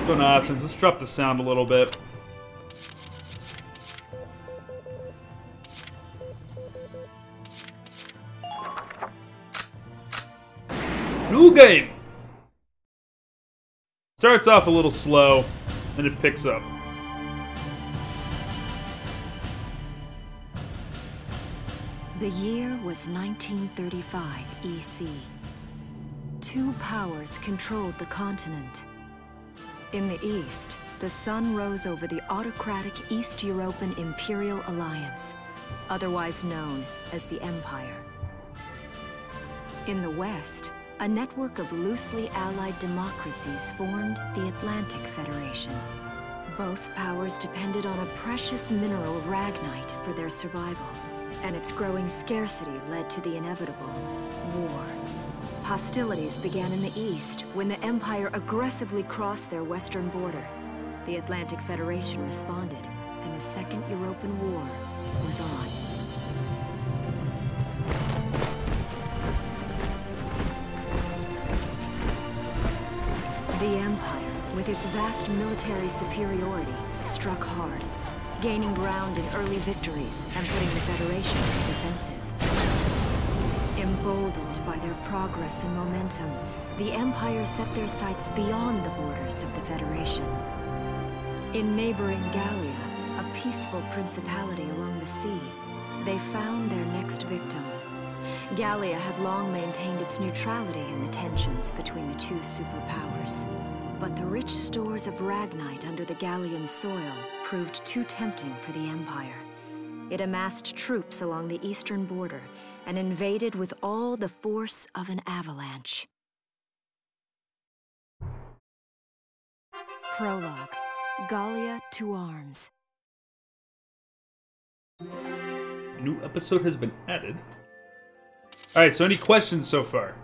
Go to options. Let's drop the sound a little bit. New game! Starts off a little slow, and it picks up. The year was 1935 EC. Two powers controlled the continent. In the east, the sun rose over the autocratic East European Imperial Alliance, otherwise known as the Empire. In the west, a network of loosely allied democracies formed the Atlantic Federation. Both powers depended on a precious mineral, ragnite, for their survival, and its growing scarcity led to the inevitable war. Hostilities began in the east when the Empire aggressively crossed their western border. The Atlantic Federation responded, and the Second European War was on. The Empire, with its vast military superiority, struck hard, gaining ground in early victories and putting the Federation on the defensive. Emboldened by their progress and momentum, the Empire set their sights beyond the borders of the Federation. In neighboring Gallia, a peaceful principality along the sea, they found their next victim. Gallia had long maintained its neutrality in the tensions between the two superpowers. But the rich stores of ragnite under the Gallian soil proved too tempting for the Empire. It amassed troops along the eastern border and invaded with all the force of an avalanche. Prologue. Gallia to arms. New episode has been added. Alright, so any questions so far?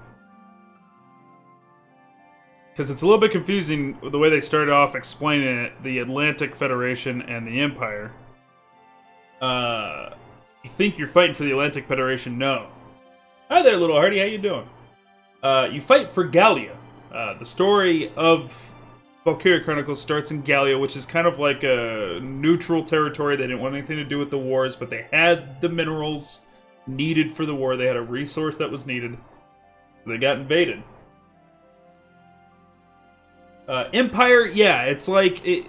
Because it's a little bit confusing the way they started off explaining it, the Atlantic Federation and the Empire. You think you're fighting for the Atlantic Federation? No. Hi there, little Hardy. How you doing? You fight for Gallia. The story of Valkyria Chronicles starts in Gallia, which is kind of like a neutral territory. They didn't want anything to do with the wars, but they had the minerals needed for the war. They had a resource that was needed. They got invaded. Empire, yeah, it's like it.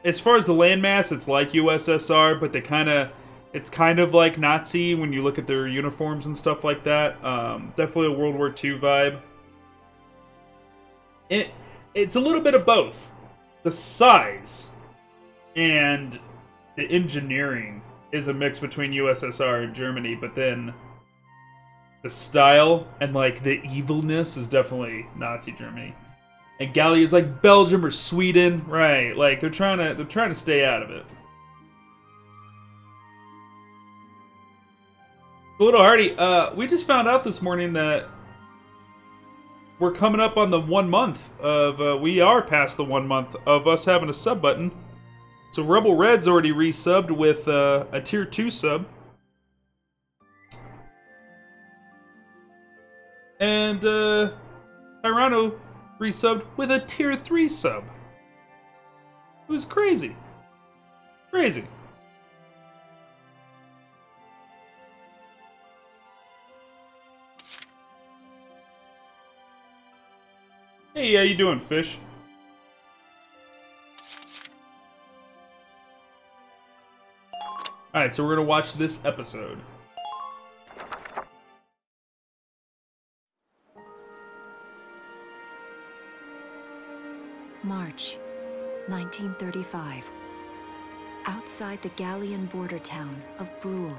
As far as the landmass, it's like USSR, but it's kind of like Nazi when you look at their uniforms and stuff like that. Definitely a World War II vibe. It's a little bit of both. The size and the engineering is a mix between USSR and Germany, but then the style and like the evilness is definitely Nazi Germany. And Gallia is like Belgium or Sweden, right? Like they're trying to stay out of it. Little Hardy, we just found out this morning that we're coming up on the 1 month of we are past the 1 month of us having a sub button. So Rebel Red's already resubbed with a tier 2 sub. And Hirano resubbed with a tier 3 sub. It was crazy. Crazy. Hey, how you doing, Fish? Alright, so we're gonna watch this episode. March, 1935. Outside the Gallian border town of Brule.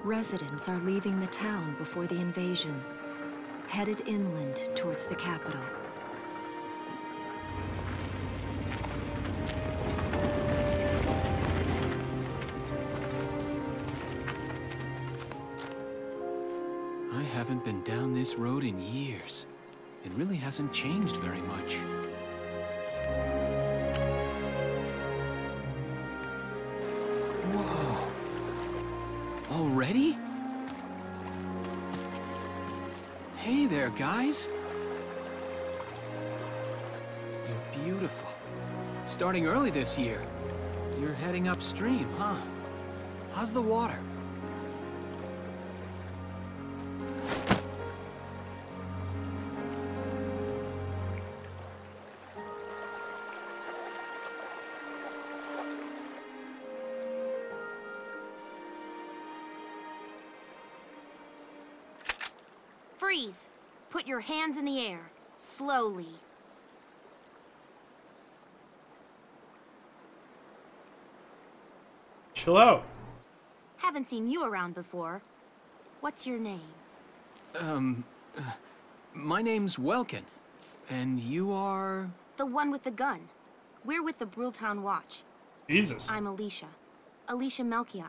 Residents are leaving the town before the invasion, headed inland towards the capital. I haven't been down this road in years. It really hasn't changed very much. Whoa, already? Hey there, guys. You're beautiful. Starting early this year. You're heading upstream, huh? How's the water? Freeze! Put your hands in the air. Slowly. Chill out. Haven't seen you around before. What's your name? My name's Welkin. And you are? The one with the gun. We're with the Bruletown Watch. Jesus. I'm Alicia. Alicia Melchiot.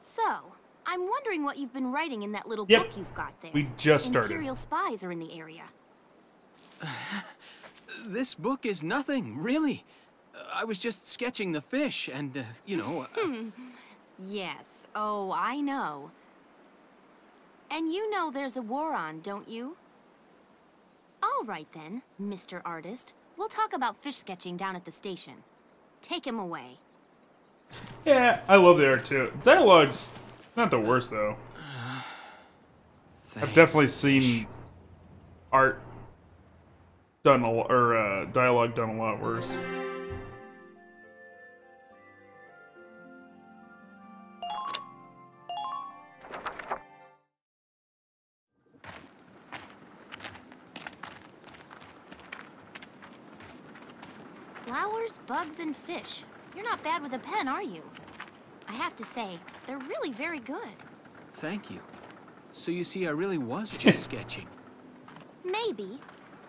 So, I'm wondering what you've been writing in that little book you've got there. We just started. Imperial spies are in the area. This book is nothing, really. I was just sketching the fish and, you know... Yes. Oh, I know. And you know there's a war on, don't you? All right then, Mr. Artist. We'll talk about fish sketching down at the station. Take him away. Yeah, I love the art too. Dialogue's not the worst though. I've definitely seen art done or dialogue done a lot worse. Flowers, bugs, and fish. You're not bad with a pen, are you? I have to say, they're really very good. Thank you. So you see, I really was just sketching. Maybe.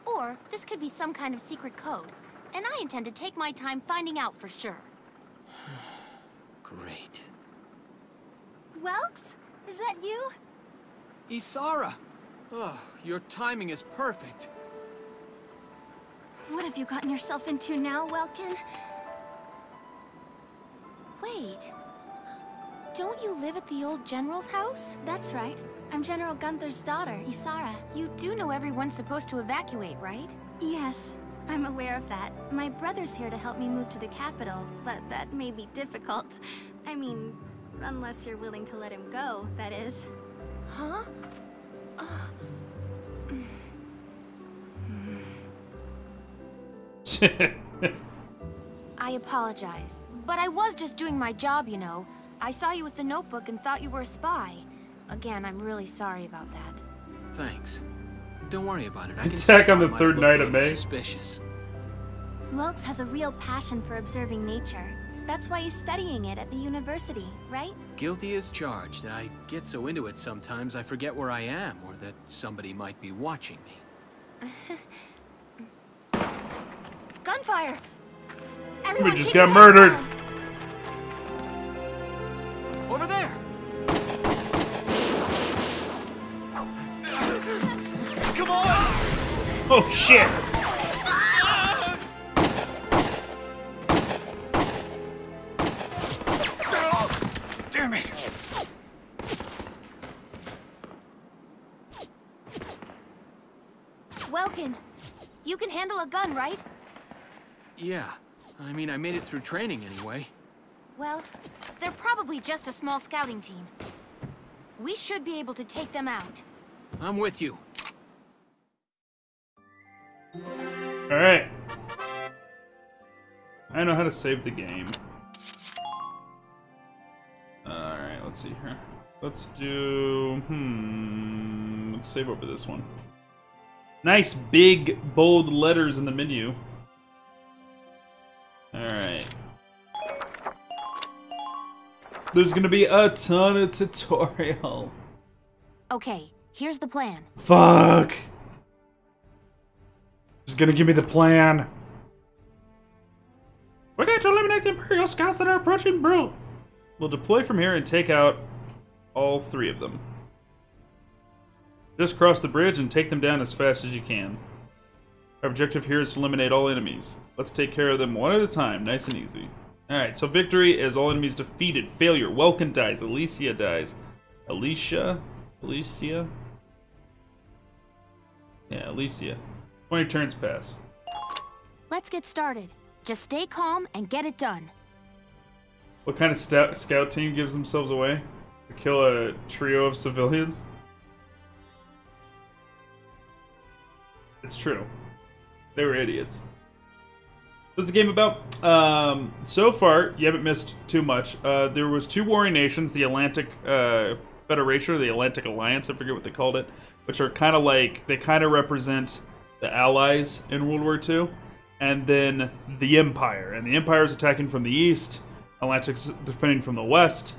Or this could be some kind of secret code. And I intend to take my time finding out for sure. Great. Welks? Is that you? Isara! Oh, your timing is perfect. What have you gotten yourself into now, Welkin? Wait. Don't you live at the old General's house? That's right. I'm General Gunther's daughter, Isara. You do know everyone's supposed to evacuate, right? Yes, I'm aware of that. My brother's here to help me move to the capital, but that may be difficult. I mean, unless you're willing to let him go, that is. Huh? I apologize, but I was just doing my job, you know. I saw you with the notebook and thought you were a spy. Again, I'm really sorry about that. Thanks. Don't worry about it. I can Attack on the might third look night a of little May. Suspicious. Welks has a real passion for observing nature. That's why he's studying it at the university, right? Guilty as charged. I get so into it sometimes I forget where I am or that somebody might be watching me. Gunfire! Everyone We just keep got your heads murdered. down. Over there! Come on! Oh shit! Damn it! Welkin, you can handle a gun, right? Yeah. I mean, I made it through training anyway. Well, they're probably just a small scouting team. We should be able to take them out. I'm with you. Alright. I know how to save the game. Alright, let's see here. Let's do... let's save over this one. Nice big, bold letters in the menu. Alright. There's gonna be a ton of tutorial. Okay, here's the plan. Fuck! Just gonna give me the plan. We're going to eliminate the Imperial scouts that are approaching Brule. We'll deploy from here and take out all 3 of them. Just cross the bridge and take them down as fast as you can. Our objective here is to eliminate all enemies. Let's take care of them one at a time, nice and easy. Alright, so victory is all enemies defeated. Failure, Welkin dies, Alicia dies. Alicia. Yeah, Alicia. 20 turns pass. Let's get started. Just stay calm and get it done. What kind of scout team gives themselves away to kill a trio of civilians? It's true. They were idiots. What's the game about? So far, you haven't missed too much. There was 2 warring nations, the Atlantic Federation or the Atlantic Alliance, I forget what they called it, which are kind of like, they kind of represent the Allies in World War II, and then the Empire. And the Empire is attacking from the east, Atlantic's defending from the west.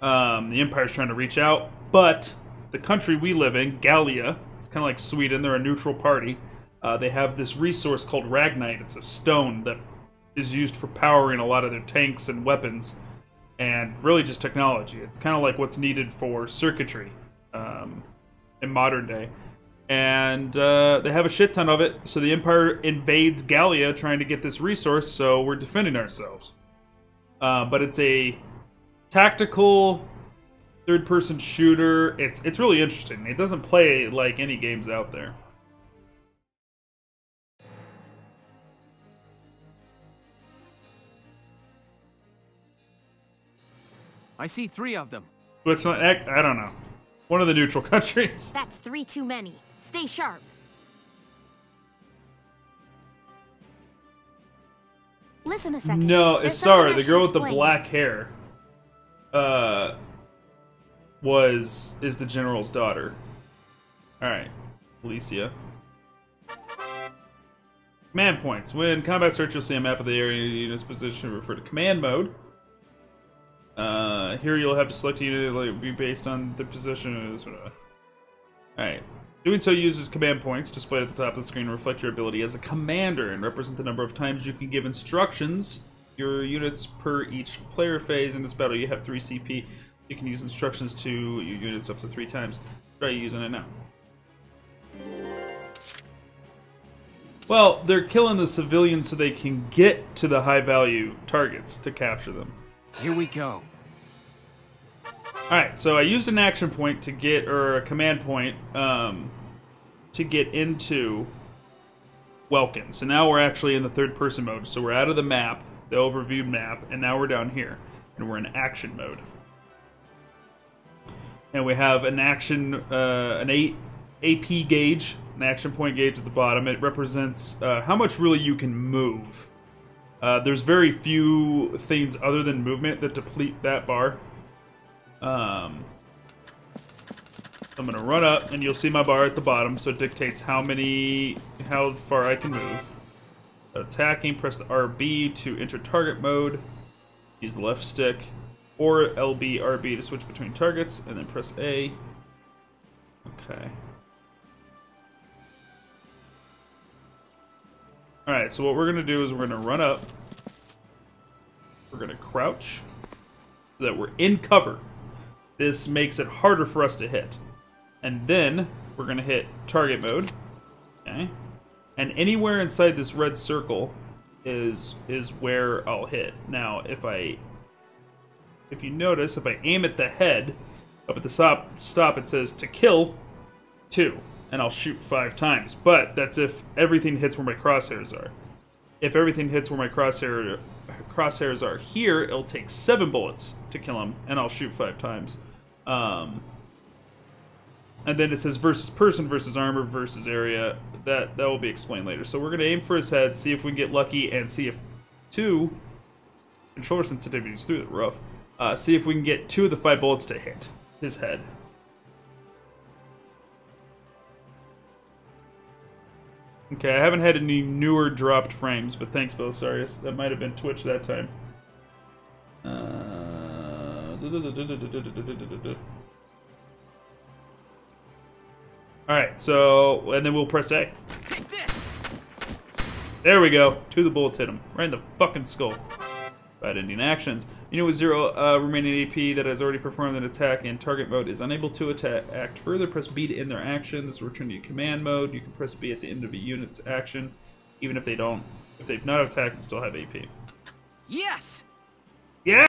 The Empire's trying to reach out, but the country we live in, Gallia, it's kind of like Sweden, they're a neutral party. They have this resource called Ragnite. It's a stone that is used for powering a lot of their tanks and weapons, and really just technology. It's kind of like what's needed for circuitry in modern day. And they have a shit ton of it, so the Empire invades Gallia trying to get this resource, so we're defending ourselves. But it's a tactical third-person shooter. It's really interesting. It doesn't play like any games out there. I see 3 of them. Which one? I don't know. One of the neutral countries. That's 3 too many. Stay sharp. Listen a second. No, There's sorry, something I the girl should with the explain. black hair is the general's daughter. Alright, Alicia. Command points. When combat starts, you'll see a map of the area unit's position. Refer to command mode. Here you'll have to select a unit, like, be based on the position. Alright. Doing so uses command points displayed at the top of the screen to reflect your ability as a commander and represent the number of times you can give instructions. Your units per each player phase. In this battle, you have 3 CP. You can use instructions to your units up to 3 times. Try using it now. Well, they're killing the civilians so they can get to the high-value targets to capture them. Here we go. Alright, so I used an action point to get, or a command point, to get into Welkin. So now we're actually in the third-person mode. So we're out of the map, the overview map, and now we're down here. And we're in action mode. And we have an action, an AP gauge, an action point gauge at the bottom. It represents how much really you can move. There's very few things other than movement that deplete that bar. I'm gonna run up, and you'll see my bar at the bottom, so it dictates how far I can move. Attacking, press the RB to enter target mode. Use the left stick, or LB, RB to switch between targets, and then press A. Okay. Alright, so what we're gonna do is we're gonna run up. We're gonna crouch, so that we're in cover. This makes it harder for us to hit. And then we're going to hit target mode. Okay. And anywhere inside this red circle is where I'll hit. Now, if you notice, if I aim at the head, up at the stop it says to kill 2, and I'll shoot 5 times. But that's if everything hits where my crosshairs are. If everything hits where my crosshairs are here, it'll take 7 bullets to kill him, and I'll shoot 5 times. And then it says versus person, versus armor, versus area. That will be explained later. So we're going to aim for his head, see if we can get lucky, and see if 2... Controller sensitivities through the roof. See if we can get 2 of the 5 bullets to hit his head. Okay, I haven't had any newer dropped frames, but thanks, Belisarius. That might have been Twitch that time. Alright, so, and then we'll press A. Take this! There we go. 2 of the bullets hit him. Right in the fucking skull. Bad ending actions. Unit with 0 remaining AP that has already performed an attack in target mode is unable to act further. Press B to end their action. This will return to your command mode. You can press B at the end of a unit's action, even if they've not attacked and still have AP. Yes! Yeah!